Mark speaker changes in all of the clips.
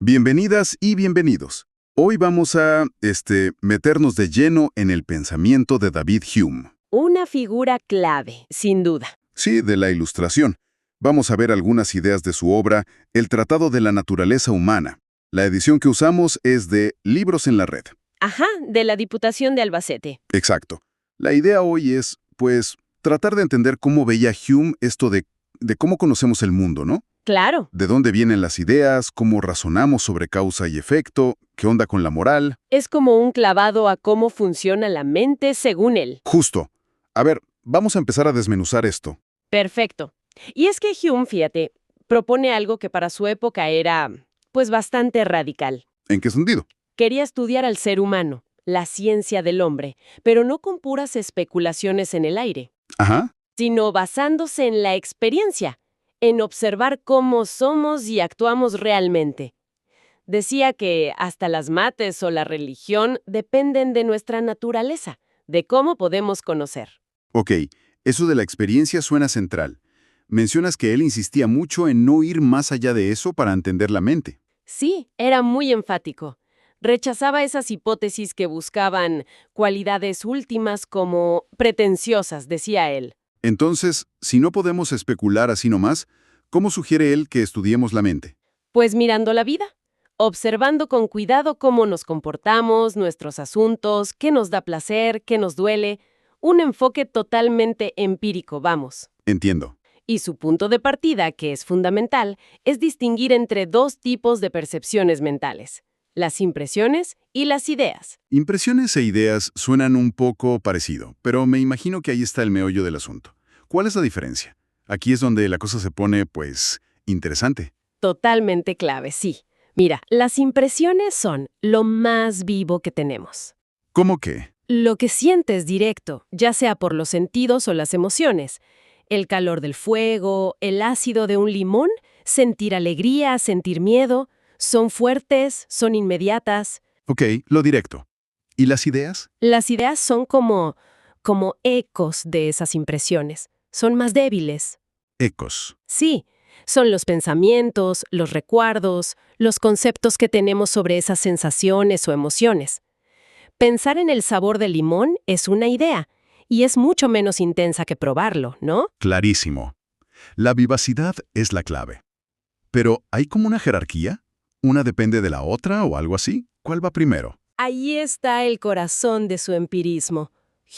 Speaker 1: Bienvenidas y bienvenidos. Hoy vamos a, meternos de lleno en el pensamiento de David Hume.
Speaker 2: Una figura clave, sin duda.
Speaker 1: Sí, de la Ilustración. Vamos a ver algunas ideas de su obra, El Tratado de la Naturaleza Humana. La edición que usamos es de Libros en la Red.
Speaker 2: Ajá, de la Diputación de Albacete.
Speaker 1: Exacto. La idea hoy es, pues, tratar de entender cómo veía Hume esto de cómo conocemos el mundo, ¿no?
Speaker 2: Claro.
Speaker 1: De dónde vienen las ideas, cómo razonamos sobre causa y efecto, qué onda con la moral.
Speaker 2: Es como un clavado a cómo funciona la mente según él.
Speaker 1: Justo. A ver, vamos a empezar a desmenuzar esto.
Speaker 2: Perfecto. Y es que Hume, fíjate, propone algo que para su época era, pues, bastante radical.
Speaker 1: ¿En qué sentido?
Speaker 2: Quería estudiar al ser humano, la ciencia del hombre, pero no con puras especulaciones en el aire,
Speaker 1: Ajá.
Speaker 2: sino basándose en la experiencia, en observar cómo somos y actuamos realmente. Decía que hasta las mates o la religión dependen de nuestra naturaleza, de cómo podemos conocer.
Speaker 1: Ok, eso de la experiencia suena central. Mencionas que él insistía mucho en no ir más allá de eso para entender la mente.
Speaker 2: Sí, era muy enfático. Rechazaba esas hipótesis que buscaban cualidades últimas como pretenciosas, decía él.
Speaker 1: Entonces, si no podemos especular así nomás, ¿cómo sugiere él que estudiemos la mente?
Speaker 2: Pues mirando la vida, observando con cuidado cómo nos comportamos, nuestros asuntos, qué nos da placer, qué nos duele, un enfoque totalmente empírico, vamos.
Speaker 1: Entiendo.
Speaker 2: Y su punto de partida, que es fundamental, es distinguir entre dos tipos de percepciones mentales, las impresiones y las ideas.
Speaker 1: Impresiones e ideas suenan un poco parecido, pero me imagino que ahí está el meollo del asunto. ¿Cuál es la diferencia? Aquí es donde la cosa se pone, pues, interesante.
Speaker 2: Totalmente clave, sí. Mira, las impresiones son lo más vivo que tenemos.
Speaker 1: ¿Cómo qué?
Speaker 2: Lo que sientes directo, ya sea por los sentidos o las emociones. El calor del fuego, el ácido de un limón, sentir alegría, sentir miedo, son fuertes, son inmediatas.
Speaker 1: Ok, lo directo. ¿Y las ideas?
Speaker 2: Las ideas son como ecos de esas impresiones. Son más débiles.
Speaker 1: Ecos.
Speaker 2: Sí, son los pensamientos, los recuerdos, los conceptos que tenemos sobre esas sensaciones o emociones. Pensar en el sabor del limón es una idea, y es mucho menos intensa que probarlo, ¿no?
Speaker 1: Clarísimo. La vivacidad es la clave. Pero, ¿hay como una jerarquía? ¿Una depende de la otra o algo así? ¿Cuál va primero?
Speaker 2: Ahí está el corazón de su empirismo.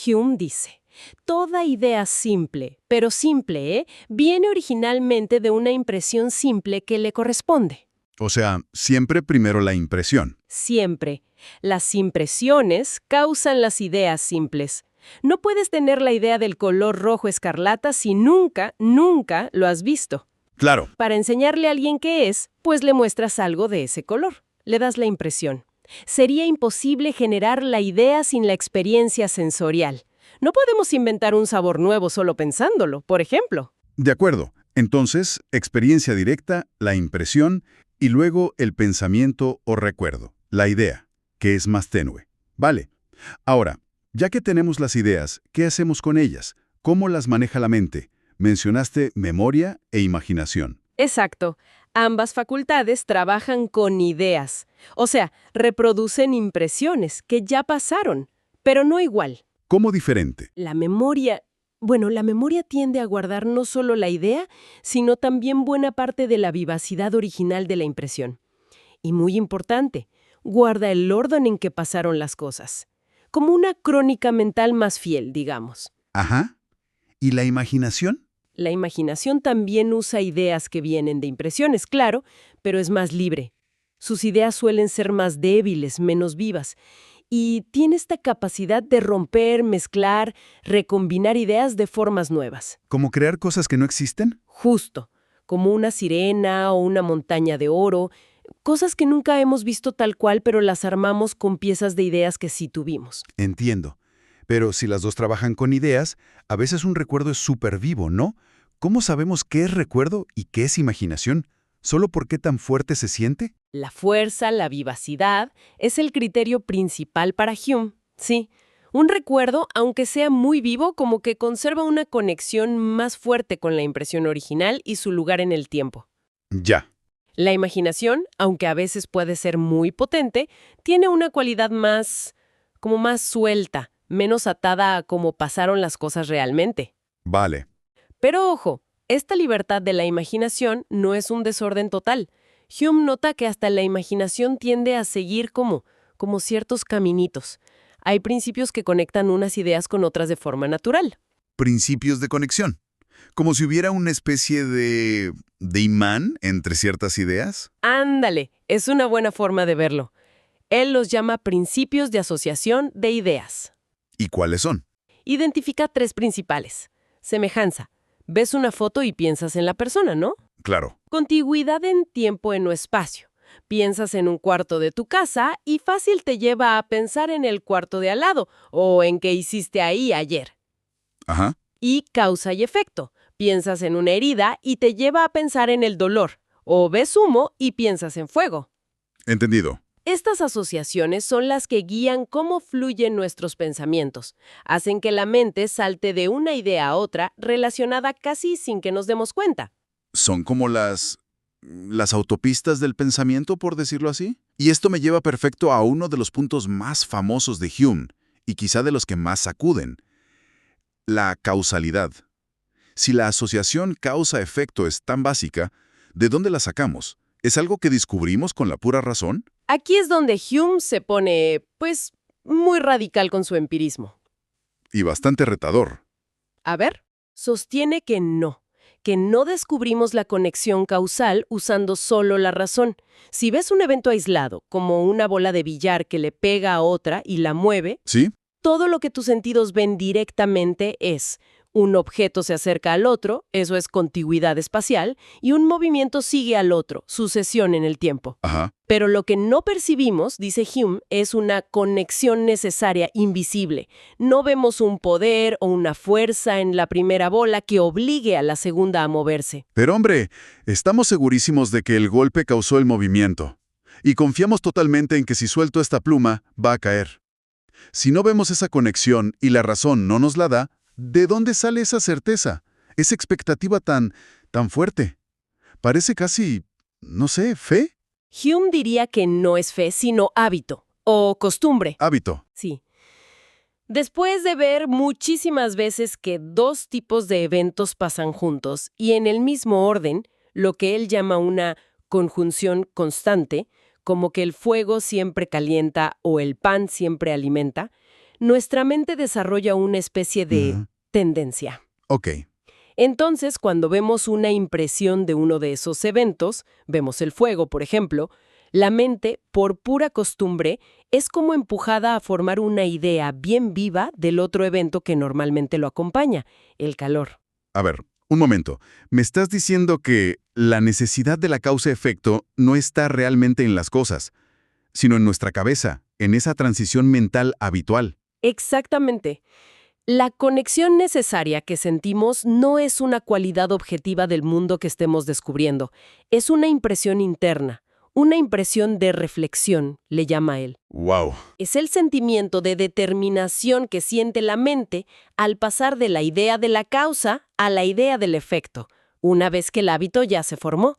Speaker 2: Hume dice, toda idea simple, pero simple, viene originalmente de una impresión simple que le corresponde.
Speaker 1: O sea, siempre primero la impresión.
Speaker 2: Siempre. Las impresiones causan las ideas simples. No puedes tener la idea del color rojo escarlata si nunca lo has visto.
Speaker 1: Claro.
Speaker 2: Para enseñarle a alguien qué es, pues le muestras algo de ese color. Le das la impresión. Sería imposible generar la idea sin la experiencia sensorial. No podemos inventar un sabor nuevo solo pensándolo, por ejemplo.
Speaker 1: De acuerdo. Entonces, experiencia directa, la impresión y luego el pensamiento o recuerdo, la idea, que es más tenue. Vale. Ahora, ya que tenemos las ideas, ¿qué hacemos con ellas? ¿Cómo las maneja la mente? Mencionaste memoria e imaginación.
Speaker 2: Exacto. Ambas facultades trabajan con ideas. O sea, reproducen impresiones que ya pasaron, pero no igual.
Speaker 1: ¿Cómo diferente?
Speaker 2: La memoria tiende a guardar no solo la idea, sino también buena parte de la vivacidad original de la impresión. Y muy importante, guarda el orden en que pasaron las cosas. Como una crónica mental más fiel, digamos.
Speaker 1: Ajá. ¿Y la imaginación?
Speaker 2: La imaginación también usa ideas que vienen de impresiones, claro, pero es más libre. Sus ideas suelen ser más débiles, menos vivas, y tiene esta capacidad de romper, mezclar, recombinar ideas de formas nuevas.
Speaker 1: ¿Cómo crear cosas que no existen?
Speaker 2: Justo, como una sirena o una montaña de oro, cosas que nunca hemos visto tal cual, pero las armamos con piezas de ideas que sí tuvimos.
Speaker 1: Entiendo. Pero si las dos trabajan con ideas, a veces un recuerdo es súper vivo, ¿no? ¿Cómo sabemos qué es recuerdo y qué es imaginación? ¿Solo por qué tan fuerte se siente?
Speaker 2: La fuerza, la vivacidad, es el criterio principal para Hume. Sí, un recuerdo, aunque sea muy vivo, como que conserva una conexión más fuerte con la impresión original y su lugar en el tiempo.
Speaker 1: Ya.
Speaker 2: La imaginación, aunque a veces puede ser muy potente, tiene una cualidad como más suelta, menos atada a cómo pasaron las cosas realmente.
Speaker 1: Vale.
Speaker 2: Pero ojo, esta libertad de la imaginación no es un desorden total. Hume nota que hasta la imaginación tiende a seguir como ciertos caminitos. Hay principios que conectan unas ideas con otras de forma natural.
Speaker 1: Principios de conexión. Como si hubiera una especie de imán entre ciertas ideas.
Speaker 2: Ándale, es una buena forma de verlo. Él los llama principios de asociación de ideas.
Speaker 1: ¿Y cuáles son?
Speaker 2: Identifica 3 principales. Semejanza. Ves una foto y piensas en la persona, ¿no?
Speaker 1: Claro.
Speaker 2: Contigüidad en tiempo en o espacio. Piensas en un cuarto de tu casa y fácil te lleva a pensar en el cuarto de al lado o en qué hiciste ahí ayer.
Speaker 1: Ajá.
Speaker 2: Y causa y efecto. Piensas en una herida y te lleva a pensar en el dolor. O ves humo y piensas en fuego.
Speaker 1: Entendido.
Speaker 2: Estas asociaciones son las que guían cómo fluyen nuestros pensamientos. Hacen que la mente salte de una idea a otra relacionada casi sin que nos demos cuenta.
Speaker 1: Son como las autopistas del pensamiento, por decirlo así. Y esto me lleva perfecto a uno de los puntos más famosos de Hume, y quizá de los que más sacuden: la causalidad. Si la asociación causa-efecto es tan básica, ¿de dónde la sacamos? ¿Es algo que descubrimos con la pura razón?
Speaker 2: Aquí es donde Hume se pone, muy radical con su empirismo.
Speaker 1: Y bastante retador.
Speaker 2: A ver, sostiene que no descubrimos la conexión causal usando solo la razón. Si ves un evento aislado, como una bola de billar que le pega a otra y la mueve,
Speaker 1: ¿Sí?
Speaker 2: todo lo que tus sentidos ven directamente es: un objeto se acerca al otro, eso es contigüidad espacial, y un movimiento sigue al otro, sucesión en el tiempo.
Speaker 1: Ajá.
Speaker 2: Pero lo que no percibimos, dice Hume, es una conexión necesaria, invisible. No vemos un poder o una fuerza en la primera bola que obligue a la segunda a moverse.
Speaker 1: Pero hombre, estamos segurísimos de que el golpe causó el movimiento. Y confiamos totalmente en que si suelto esta pluma, va a caer. Si no vemos esa conexión y la razón no nos la da, ¿de dónde sale esa certeza? Esa expectativa tan fuerte. Parece casi, no sé, fe.
Speaker 2: Hume diría que no es fe, sino hábito o costumbre.
Speaker 1: Hábito.
Speaker 2: Sí. Después de ver muchísimas veces que 2 tipos de eventos pasan juntos y en el mismo orden, lo que él llama una conjunción constante, como que el fuego siempre calienta o el pan siempre alimenta, nuestra mente desarrolla una especie de tendencia.
Speaker 1: Ok.
Speaker 2: Entonces, cuando vemos una impresión de uno de esos eventos, vemos el fuego, por ejemplo, la mente, por pura costumbre, es como empujada a formar una idea bien viva del otro evento que normalmente lo acompaña, el calor.
Speaker 1: A ver, un momento. ¿Me estás diciendo que la necesidad de la causa-efecto no está realmente en las cosas, sino en nuestra cabeza, en esa transición mental habitual?
Speaker 2: Exactamente. La conexión necesaria que sentimos no es una cualidad objetiva del mundo que estemos descubriendo, es una impresión interna, una impresión de reflexión, le llama él.
Speaker 1: ¡Wow!
Speaker 2: Es el sentimiento de determinación que siente la mente al pasar de la idea de la causa a la idea del efecto, una vez que el hábito ya se formó.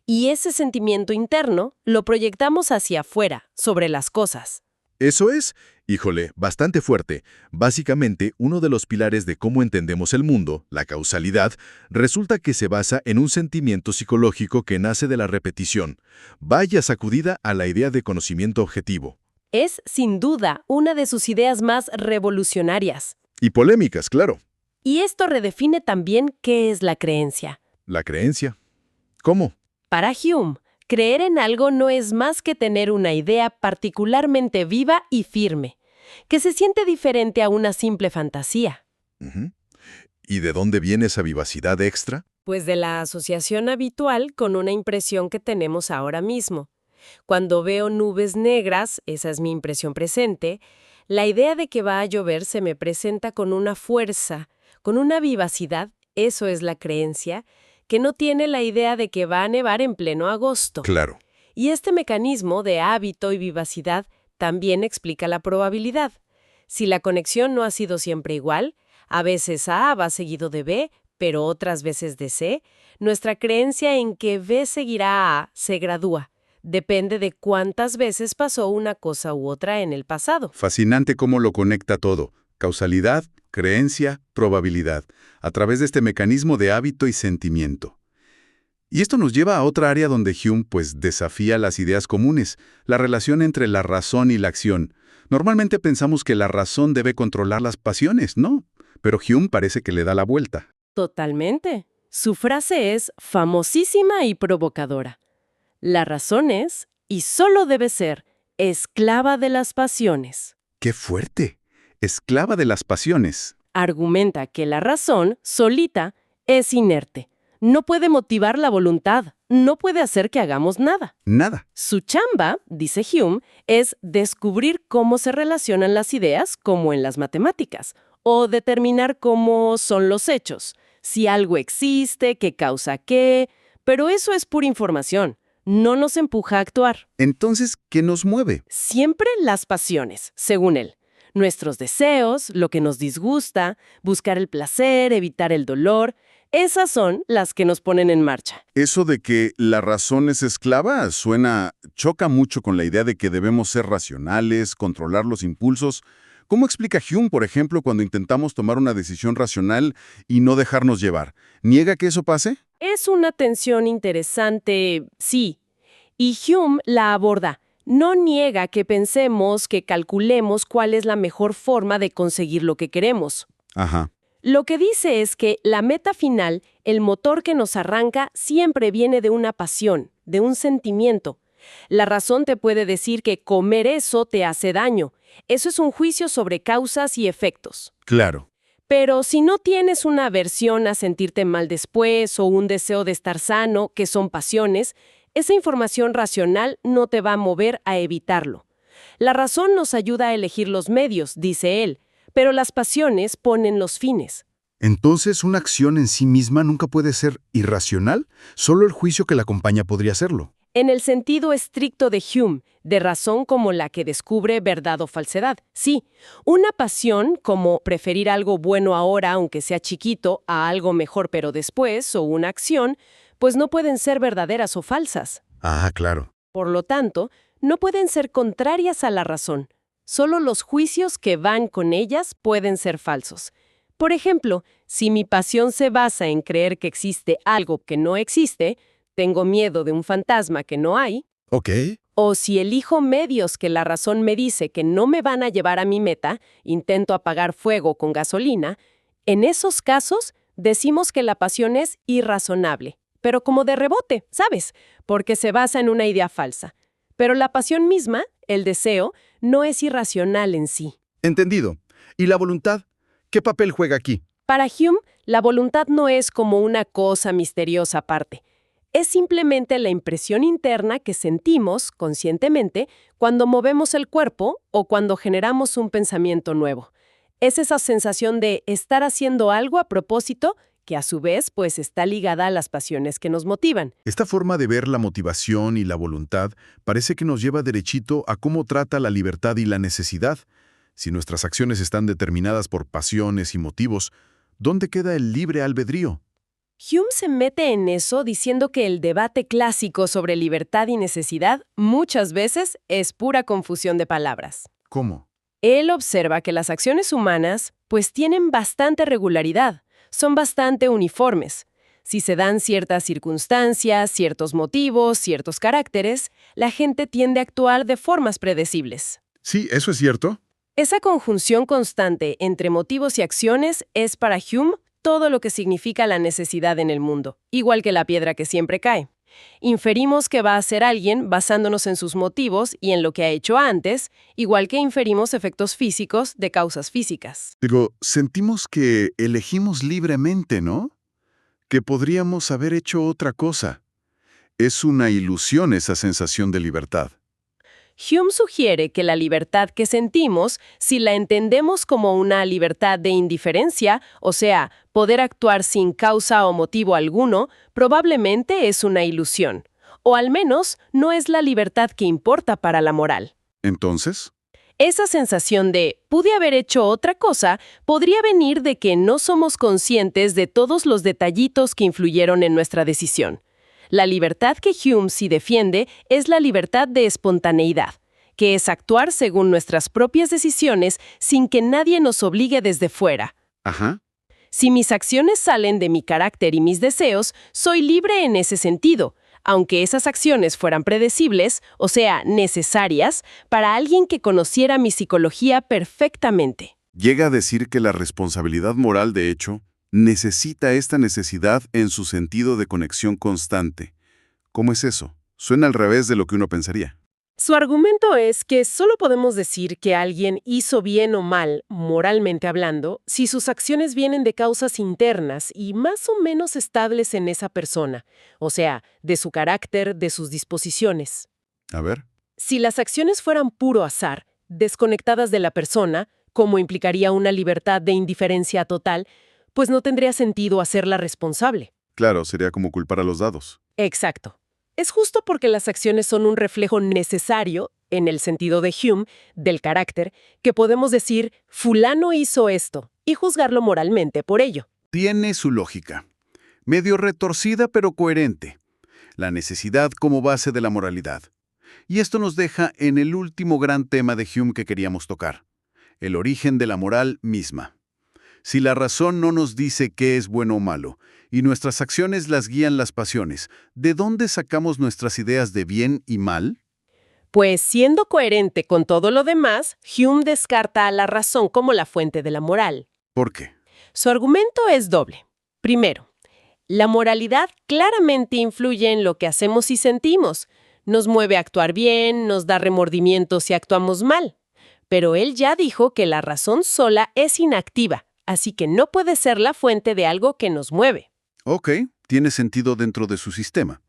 Speaker 2: Y ese sentimiento interno lo proyectamos hacia afuera, sobre las cosas.
Speaker 3: Eso es, híjole, bastante fuerte. Básicamente, uno de los pilares de cómo entendemos el mundo, la causalidad, resulta que se basa en un sentimiento psicológico que nace de la repetición. Vaya sacudida a la idea de conocimiento objetivo.
Speaker 2: Es, sin duda, una de sus ideas más revolucionarias.
Speaker 3: Y polémicas, claro.
Speaker 2: Y esto redefine también qué es la creencia.
Speaker 3: La creencia. ¿Cómo?
Speaker 2: Para Hume, creer en algo no es más que tener una idea particularmente viva y firme, que se siente diferente a una simple fantasía.
Speaker 3: Ujú. ¿Y de dónde viene esa vivacidad extra?
Speaker 2: Pues de la asociación habitual con una impresión que tenemos ahora mismo. Cuando veo nubes negras, esa es mi impresión presente, la idea de que va a llover se me presenta con una fuerza, con una vivacidad, eso es la creencia, que no tiene la idea de que va a nevar en pleno agosto.
Speaker 3: Claro.
Speaker 2: Y este mecanismo de hábito y vivacidad también explica la probabilidad. Si la conexión no ha sido siempre igual, a veces A va seguido de B, pero otras veces de C, nuestra creencia en que B seguirá A se gradúa. Depende de cuántas veces pasó una cosa u otra en el pasado.
Speaker 1: Fascinante cómo lo conecta todo. Causalidad, creencia, probabilidad, a través de este mecanismo de hábito y sentimiento. Y esto nos lleva a otra área donde Hume desafía las ideas comunes, la relación entre la razón y la acción. Normalmente pensamos que la razón debe controlar las pasiones, ¿no? Pero Hume parece que le da la vuelta.
Speaker 2: Totalmente. Su frase es famosísima y provocadora. La razón es, y solo debe ser, esclava de las pasiones.
Speaker 1: ¡Qué fuerte! Esclava de las pasiones.
Speaker 2: Argumenta que la razón, solita, es inerte. No puede motivar la voluntad, no puede hacer que hagamos nada.
Speaker 1: Nada.
Speaker 2: Su chamba, dice Hume, es descubrir cómo se relacionan las ideas, como en las matemáticas, o determinar cómo son los hechos, si algo existe, qué causa qué, pero eso es pura información, no nos empuja a actuar.
Speaker 1: Entonces, ¿qué nos mueve?
Speaker 2: Siempre las pasiones, según él. Nuestros deseos, lo que nos disgusta, buscar el placer, evitar el dolor, esas son las que nos ponen en marcha.
Speaker 1: Eso de que la razón es esclava choca mucho con la idea de que debemos ser racionales, controlar los impulsos. ¿Cómo explica Hume, por ejemplo, cuando intentamos tomar una decisión racional y no dejarnos llevar? ¿Niega que eso pase?
Speaker 2: Es una tensión interesante, sí. Y Hume la aborda. No niega que pensemos, que calculemos cuál es la mejor forma de conseguir lo que queremos.
Speaker 1: Ajá.
Speaker 2: Lo que dice es que la meta final, el motor que nos arranca, siempre viene de una pasión, de un sentimiento. La razón te puede decir que comer eso te hace daño. Eso es un juicio sobre causas y efectos.
Speaker 1: Claro.
Speaker 2: Pero si no tienes una aversión a sentirte mal después o un deseo de estar sano, que son pasiones, esa información racional no te va a mover a evitarlo. La razón nos ayuda a elegir los medios, dice él, pero las pasiones ponen los fines.
Speaker 4: Entonces, ¿una acción en sí misma nunca puede ser irracional? Solo el juicio que la acompaña podría serlo.
Speaker 2: En el sentido estricto de Hume, de razón como la que descubre verdad o falsedad. Sí, una pasión, como preferir algo bueno ahora, aunque sea chiquito, a algo mejor pero después, o una acción, pues no pueden ser verdaderas o falsas.
Speaker 4: Ah, claro.
Speaker 2: Por lo tanto, no pueden ser contrarias a la razón. Solo los juicios que van con ellas pueden ser falsos. Por ejemplo, si mi pasión se basa en creer que existe algo que no existe, tengo miedo de un fantasma que no hay,
Speaker 4: Ok.
Speaker 2: o si elijo medios que la razón me dice que no me van a llevar a mi meta, intento apagar fuego con gasolina, en esos casos decimos que la pasión es irrazonable, pero como de rebote, ¿sabes? Porque se basa en una idea falsa. Pero la pasión misma, el deseo, no es irracional en sí.
Speaker 4: Entendido. ¿Y la voluntad? ¿Qué papel juega aquí?
Speaker 2: Para Hume, la voluntad no es como una cosa misteriosa aparte. Es simplemente la impresión interna que sentimos conscientemente cuando movemos el cuerpo o cuando generamos un pensamiento nuevo. Es esa sensación de estar haciendo algo a propósito que a su vez está ligada a las pasiones que nos motivan.
Speaker 4: Esta forma de ver la motivación y la voluntad parece que nos lleva derechito a cómo trata la libertad y la necesidad. Si nuestras acciones están determinadas por pasiones y motivos, ¿dónde queda el libre albedrío?
Speaker 2: Hume se mete en eso diciendo que el debate clásico sobre libertad y necesidad muchas veces es pura confusión de palabras.
Speaker 4: ¿Cómo?
Speaker 2: Él observa que las acciones humanas tienen bastante regularidad, son bastante uniformes. Si se dan ciertas circunstancias, ciertos motivos, ciertos caracteres, la gente tiende a actuar de formas predecibles.
Speaker 4: Sí, eso es cierto.
Speaker 2: Esa conjunción constante entre motivos y acciones es para Hume todo lo que significa la necesidad en el mundo, igual que la piedra que siempre cae. Inferimos que va a ser alguien basándonos en sus motivos y en lo que ha hecho antes, igual que inferimos efectos físicos de causas físicas.
Speaker 4: Digo, sentimos que elegimos libremente, ¿no? Que podríamos haber hecho otra cosa. Es una ilusión esa sensación de libertad.
Speaker 2: Hume sugiere que la libertad que sentimos, si la entendemos como una libertad de indiferencia, o sea, poder actuar sin causa o motivo alguno, probablemente es una ilusión. O al menos no es la libertad que importa para la moral.
Speaker 4: Entonces,
Speaker 2: Esa sensación de «pude haber hecho otra cosa» podría venir de que no somos conscientes de todos los detallitos que influyeron en nuestra decisión. La libertad que Hume sí defiende es la libertad de espontaneidad, que es actuar según nuestras propias decisiones sin que nadie nos obligue desde fuera.
Speaker 1: Ajá.
Speaker 2: Si mis acciones salen de mi carácter y mis deseos, soy libre en ese sentido, aunque esas acciones fueran predecibles, o sea, necesarias, para alguien que conociera mi psicología perfectamente.
Speaker 1: Llega a decir que la responsabilidad moral, de hecho, necesita esta necesidad en su sentido de conexión constante. ¿Cómo es eso? Suena al revés de lo que uno pensaría.
Speaker 2: Su argumento es que solo podemos decir que alguien hizo bien o mal, moralmente hablando, si sus acciones vienen de causas internas y más o menos estables en esa persona, o sea, de su carácter, de sus disposiciones.
Speaker 1: A ver.
Speaker 2: Si las acciones fueran puro azar, desconectadas de la persona, como implicaría una libertad de indiferencia total, pues no tendría sentido hacerla responsable.
Speaker 1: Claro, sería como culpar a los dados.
Speaker 2: Exacto. Es justo porque las acciones son un reflejo necesario, en el sentido de Hume, del carácter, que podemos decir, fulano hizo esto, y juzgarlo moralmente por ello.
Speaker 1: Tiene su lógica. Medio retorcida pero coherente. La necesidad como base de la moralidad. Y esto nos deja en el último gran tema de Hume que queríamos tocar. El origen de la moral misma. Si la razón no nos dice qué es bueno o malo, y nuestras acciones las guían las pasiones, ¿de dónde sacamos nuestras ideas de bien y mal?
Speaker 2: Pues siendo coherente con todo lo demás, Hume descarta a la razón como la fuente de la moral.
Speaker 1: ¿Por qué?
Speaker 2: Su argumento es doble. Primero, la moralidad claramente influye en lo que hacemos y sentimos. Nos mueve a actuar bien, nos da remordimientos si actuamos mal. Pero él ya dijo que la razón sola es inactiva, así que no puede ser la fuente de algo que nos mueve.
Speaker 1: Ok, tiene sentido dentro de su sistema.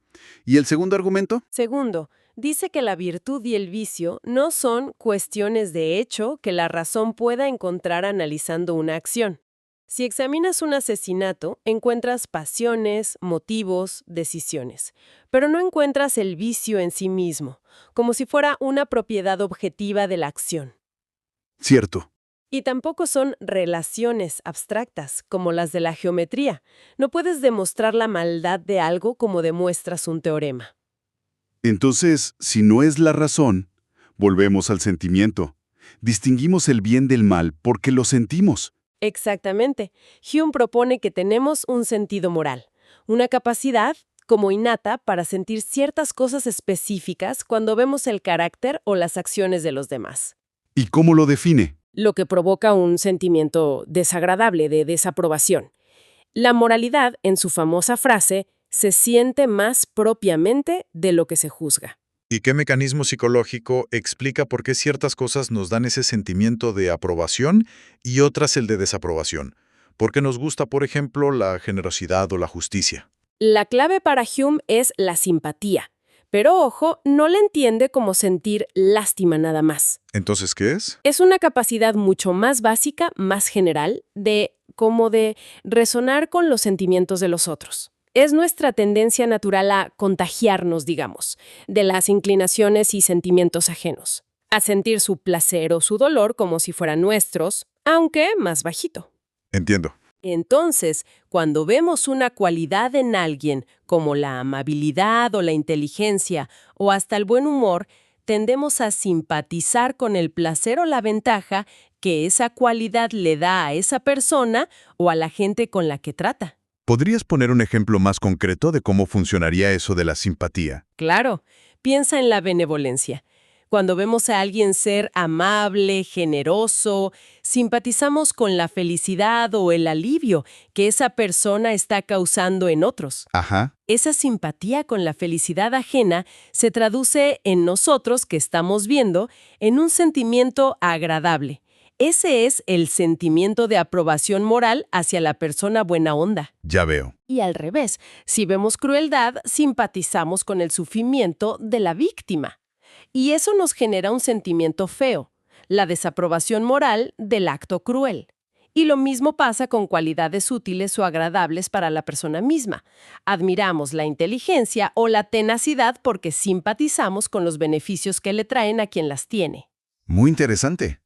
Speaker 1: ¿Y el segundo argumento?
Speaker 2: Segundo, dice que la virtud y el vicio no son cuestiones de hecho que la razón pueda encontrar analizando una acción. Si examinas un asesinato, encuentras pasiones, motivos, decisiones, pero no encuentras el vicio en sí mismo, como si fuera una propiedad objetiva de la acción.
Speaker 1: Cierto.
Speaker 2: Y tampoco son relaciones abstractas, como las de la geometría. No puedes demostrar la maldad de algo como demuestras un teorema.
Speaker 1: Entonces, si no es la razón, volvemos al sentimiento. Distinguimos el bien del mal porque lo sentimos.
Speaker 2: Exactamente. Hume propone que tenemos un sentido moral, una capacidad, como innata, para sentir ciertas cosas específicas cuando vemos el carácter o las acciones de los demás.
Speaker 1: ¿Y cómo lo define?
Speaker 2: Lo que provoca un sentimiento desagradable de desaprobación. La moralidad, en su famosa frase, se siente más propiamente de lo que se juzga.
Speaker 3: ¿Y qué mecanismo psicológico explica por qué ciertas cosas nos dan ese sentimiento de aprobación y otras el de desaprobación? ¿Por qué nos gusta, por ejemplo, la generosidad o la justicia?
Speaker 2: La clave para Hume es la simpatía. Pero ojo, no la entiende como sentir lástima nada más.
Speaker 3: ¿Entonces qué es?
Speaker 2: Es una capacidad mucho más básica, más general, de resonar con los sentimientos de los otros. Es nuestra tendencia natural a contagiarnos, digamos, de las inclinaciones y sentimientos ajenos, a sentir su placer o su dolor como si fueran nuestros, aunque más bajito.
Speaker 3: Entiendo.
Speaker 2: Entonces, cuando vemos una cualidad en alguien, como la amabilidad o la inteligencia, o hasta el buen humor, tendemos a simpatizar con el placer o la ventaja que esa cualidad le da a esa persona o a la gente con la que trata.
Speaker 3: ¿Podrías poner un ejemplo más concreto de cómo funcionaría eso de la simpatía?
Speaker 2: Claro, piensa en la benevolencia. Cuando vemos a alguien ser amable, generoso, simpatizamos con la felicidad o el alivio que esa persona está causando en otros.
Speaker 3: Ajá.
Speaker 2: Esa simpatía con la felicidad ajena se traduce en nosotros, que estamos viendo, en un sentimiento agradable. Ese es el sentimiento de aprobación moral hacia la persona buena onda.
Speaker 3: Ya veo.
Speaker 2: Y al revés, si vemos crueldad, simpatizamos con el sufrimiento de la víctima. Y eso nos genera un sentimiento feo, la desaprobación moral del acto cruel. Y lo mismo pasa con cualidades útiles o agradables para la persona misma. Admiramos la inteligencia o la tenacidad porque simpatizamos con los beneficios que le traen a quien las tiene.
Speaker 4: Muy interesante.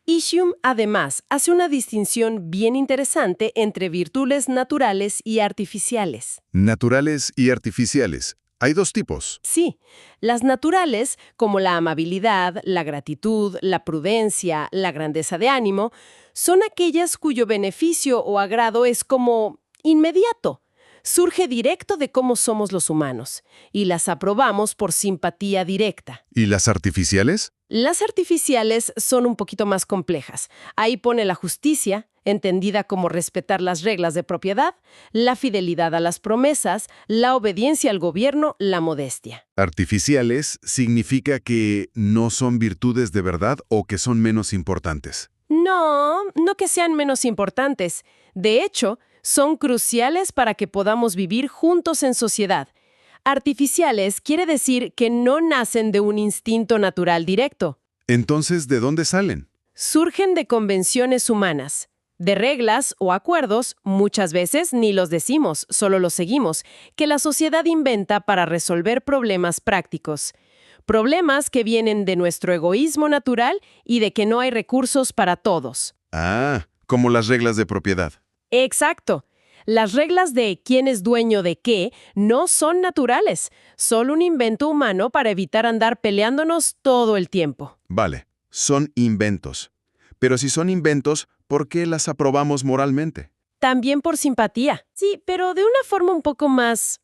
Speaker 2: Isham, además, hace una distinción bien interesante entre virtudes naturales y artificiales.
Speaker 4: Naturales y artificiales. Hay dos tipos.
Speaker 2: Sí, las naturales, como la amabilidad, la gratitud, la prudencia, la grandeza de ánimo, son aquellas cuyo beneficio o agrado es como inmediato. Surge directo de cómo somos los humanos, y las aprobamos por simpatía directa.
Speaker 4: ¿Y las artificiales?
Speaker 2: Las artificiales son un poquito más complejas. Ahí pone la justicia, entendida como respetar las reglas de propiedad, la fidelidad a las promesas, la obediencia al gobierno, la modestia.
Speaker 4: Artificiales significa que no son virtudes de verdad o que son menos importantes.
Speaker 2: No que sean menos importantes. De hecho, son cruciales para que podamos vivir juntos en sociedad. Artificiales quiere decir que no nacen de un instinto natural directo.
Speaker 4: Entonces, ¿de dónde salen?
Speaker 2: Surgen de convenciones humanas, de reglas o acuerdos, muchas veces ni los decimos, solo los seguimos, que la sociedad inventa para resolver problemas prácticos. Problemas que vienen de nuestro egoísmo natural y de que no hay recursos para todos.
Speaker 4: Ah, como las reglas de propiedad.
Speaker 2: Exacto. Las reglas de quién es dueño de qué no son naturales, solo un invento humano para evitar andar peleándonos todo el tiempo.
Speaker 4: Vale, son inventos. Pero si son inventos, ¿por qué las aprobamos moralmente?
Speaker 2: También por simpatía. Sí, pero de una forma un poco más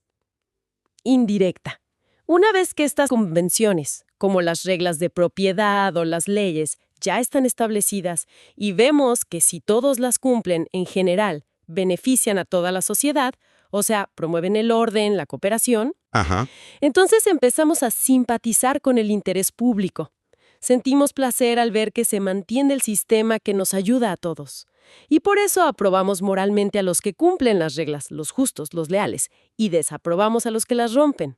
Speaker 2: indirecta. Una vez que estas convenciones, como las reglas de propiedad o las leyes, ya están establecidas y vemos que si todos las cumplen en general, benefician a toda la sociedad, o sea, promueven el orden, la cooperación,
Speaker 4: Ajá.
Speaker 2: entonces empezamos a simpatizar con el interés público. Sentimos placer al ver que se mantiene el sistema que nos ayuda a todos. Y por eso aprobamos moralmente a los que cumplen las reglas, los justos, los leales, y desaprobamos a los que las rompen.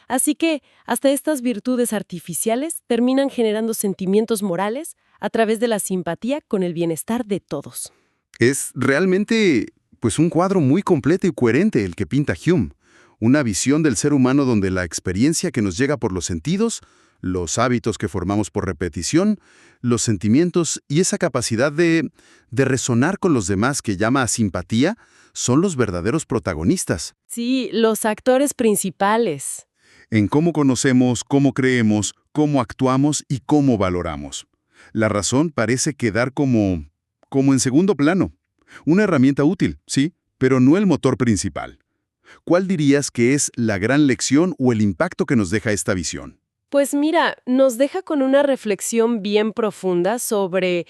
Speaker 2: Así que, hasta estas virtudes artificiales terminan generando sentimientos morales a través de la simpatía con el bienestar de todos.
Speaker 1: Es realmente, pues, un cuadro muy completo y coherente el que pinta Hume. Una visión del ser humano donde la experiencia que nos llega por los sentidos, los hábitos que formamos por repetición, los sentimientos y esa capacidad de resonar con los demás que llama simpatía, son los verdaderos protagonistas.
Speaker 2: Sí, los actores principales.
Speaker 1: En cómo conocemos, cómo creemos, cómo actuamos y cómo valoramos. La razón parece quedar como en segundo plano. Una herramienta útil, sí, pero no el motor principal. ¿Cuál dirías que es la gran lección o el impacto que nos deja esta visión?
Speaker 2: Pues mira, nos deja con una reflexión bien profunda sobre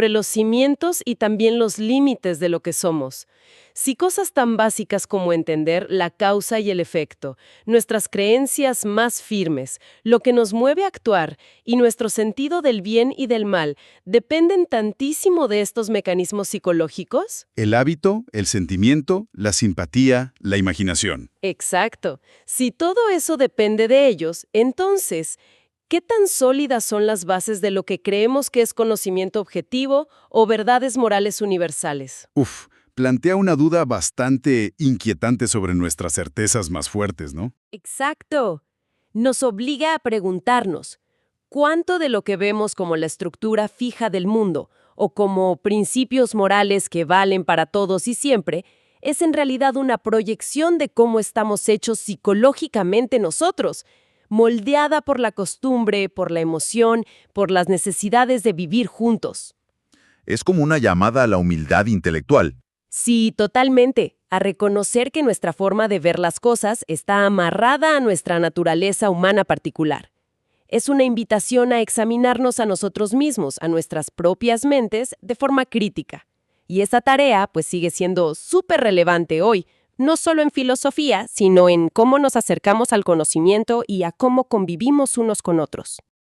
Speaker 2: los cimientos y también los límites de lo que somos. Si cosas tan básicas como entender la causa y el efecto, nuestras creencias más firmes, lo que nos mueve a actuar y nuestro sentido del bien y del mal dependen tantísimo de estos mecanismos psicológicos.
Speaker 1: El hábito, el sentimiento, la simpatía, la imaginación.
Speaker 2: Exacto. Si todo eso depende de ellos, entonces, ¿qué tan sólidas son las bases de lo que creemos que es conocimiento objetivo o verdades morales universales?
Speaker 1: Plantea una duda bastante inquietante sobre nuestras certezas más fuertes, ¿no?
Speaker 2: Exacto. Nos obliga a preguntarnos, ¿cuánto de lo que vemos como la estructura fija del mundo o como principios morales que valen para todos y siempre es en realidad una proyección de cómo estamos hechos psicológicamente nosotros, moldeada por la costumbre, por la emoción, por las necesidades de vivir juntos?
Speaker 3: Es como una llamada a la humildad intelectual.
Speaker 2: Sí, totalmente. A reconocer que nuestra forma de ver las cosas está amarrada a nuestra naturaleza humana particular. Es una invitación a examinarnos a nosotros mismos, a nuestras propias mentes, de forma crítica. Y esa tarea, pues, sigue siendo súper relevante hoy, no solo en filosofía, sino en cómo nos acercamos al conocimiento y a cómo convivimos unos con otros.